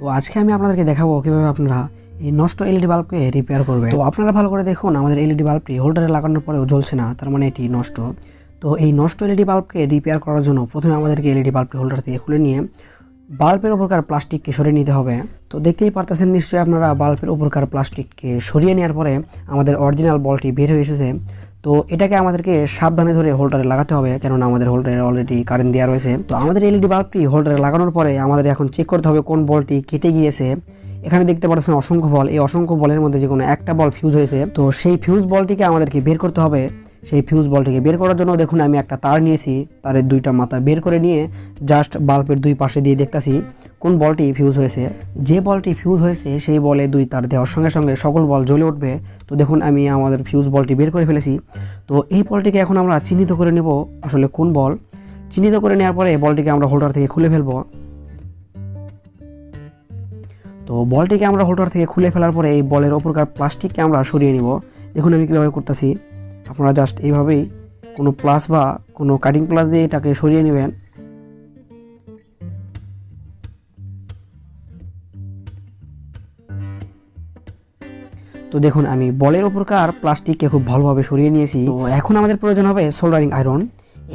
তো আজকে আমি আপনাদেরকে দেখাবো কিভাবে আপনারা এই নষ্ট এলইডি বাল্বকে রিপেয়ার করবেন। তো আপনারা ভালো করে দেখুন, আমাদের এলইডি বাল্বটি হোল্ডারে লাগানোর পরেও জ্বলছে না, তার মানে এটি নষ্ট। তো এই নষ্ট এলইডি বাল্বকে রিপেয়ার করার জন্য প্রথমে আমাদেরকে এলইডি বাল্বটি হোল্ডার থেকে খুলে নিয়ে বাল্বের উপরকার প্লাস্টিককে সরিয়ে নিতে হবে। তো দেখতেই পারতেছেন নিশ্চয়ই আপনারা, বাল্বের উপরকার প্লাস্টিককে সরিয়ে নেওয়ার পরে আমাদের অরিজিনাল বলটি বের হয়ে এসেছে। তো এটাকে আমাদেরকে সাবধানে ধরে হোল্ডারে লাগাতে হবে, কেননা আমাদের হোল্ডারে অলরেডি কারেন্ট দেওয়া রয়েছে। তো আমাদের এলইডি বাল্বটি হোল্ডারে লাগানোর পরে আমাদের এখন চেক করতে হবে কোন বলটি কেটে গিয়েছে। এখানে দেখতে পাচ্ছেন অসংখ্য বল, এই অসংখ্য বলের মধ্যে যে কোনো একটা বল ফিউজ হয়েছে। তো সেই ফিউজ বলটিকে আমাদেরকে বের করতে হবে। সেই ফিউজ বলটিকে বের করার জন্য দেখুন আমি একটা তার নিয়েছি, তারের দুইটা মাথা বের করে নিয়ে জাস্ট বাল্বের দুই পাশে দিয়ে দেখতেছি কোন বলটি ফিউজ হয়েছে। যে বলটি ফিউজ হয়েছে সেই বলে দুই তার দেওয়ার সঙ্গে সঙ্গে সকল বল জ্বলে উঠবে। তো দেখুন আমি আমাদের ফিউজ বলটি বের করে ফেলেছি। তো এই বলটিকে এখন আমরা চিহ্নিত করে নেব আসলে কোন বল। চিহ্নিত করে নেওয়ার পরে বলটিকে আমরা হোল্ডার থেকে খুলে ফেলবো। তো বলটিকে আমরা হোল্ডার থেকে খুলে ফেলার পরে এই বলের ওপরকার প্লাস্টিককে আমরা সরিয়ে নিব। দেখুন আমি কীভাবে করতেছি, আপনারা জাস্ট এইভাবেই কোনো প্লাস বা কোনো কাটিং প্লাস দিয়ে এটাকে সরিয়ে নেবেন। তো দেখুন আমি বলের ওপরকার প্লাস্টিককে খুব ভালোভাবে সরিয়ে নিয়েছি। তো এখন আমাদের প্রয়োজন হবে সোল্ডারিং আয়রন।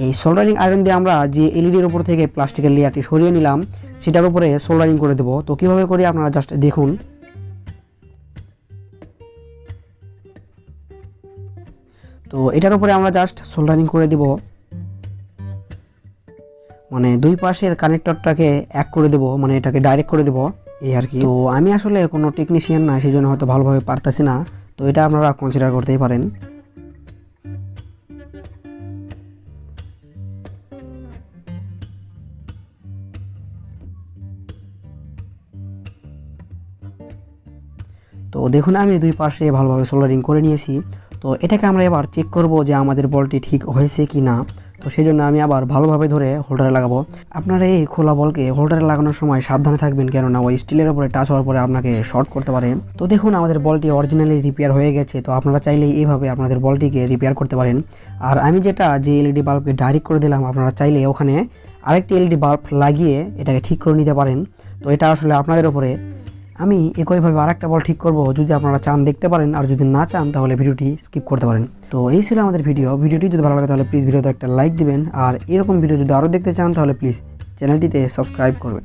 এই সোল্ডারিং আয়রন দিয়ে আমরা যে এলইডির উপর থেকে প্লাস্টিকের লেয়ারটি সরিয়ে নিলাম সেটার উপরে সোল্ডারিং করে দেবো। তো কীভাবে করি আপনারা জাস্ট দেখুন। তো এটার উপরে আমরা জাস্ট সোল্ডারিং করে দেব, মানে দুই পাশের কানেক্টরটাকে এক করে দেব, মানে এটাকে ডাইরেক্ট করে দেব এই আর কি। তো আমি আসলে কোনো টেকনিশিয়ান না, সেই জন্য হয়তো ভালোভাবে পারতেছি না, তো এটা আপনারা কনসিডার করতেই পারেন। তো দেখুন আমি দুই পাশে ভালোভাবে সোল্ডারিং করে নিয়েছি। তো এটাকে আমরা এবার চেক করব যে আমাদের বলটি ঠিক হয়েছে কি না। তো সেই জন্য আমি আবার ভালোভাবে ধরে হোল্ডারে লাগাবো। আপনারা এই খোলা বলকে হোল্ডারে লাগানোর সময় সাবধানে থাকবেন, কেননা ওই স্টিলের উপরে টাচ হওয়ার পরে আপনাকে শর্ট করতে পারে। তো দেখুন আমাদের বলটি অরিজিনালি রিপেয়ার হয়ে গেছে। তো আপনারা চাইলেই এইভাবে আপনাদের বলটিকে রিপেয়ার করতে পারেন। আর আমি যে এলইডি বাল্বকে ডাইরেক্ট করে দিলাম, আপনারা চাইলে ওখানে আরেকটি এলইডি বাল্ব লাগিয়ে এটাকে ঠিক করে নিতে পারেন। তো এটা আসলে আপনাদের উপরে। আমি একইভাবে আরেকটা বল ঠিক করব, যদি আপনারা চান দেখতে পারেন, আর যদি না চান তাহলে ভিডিওটি স্কিপ করতে পারেন। তো এই ছিল আমাদের ভিডিওটি যদি ভালো লাগে তাহলে প্লিজ ভিডিওতে একটা লাইক দিবেন, আর এরকম ভিডিও যদি আরও দেখতে চান তাহলে প্লিজ চ্যানেলটিতে সাবস্ক্রাইব করবেন।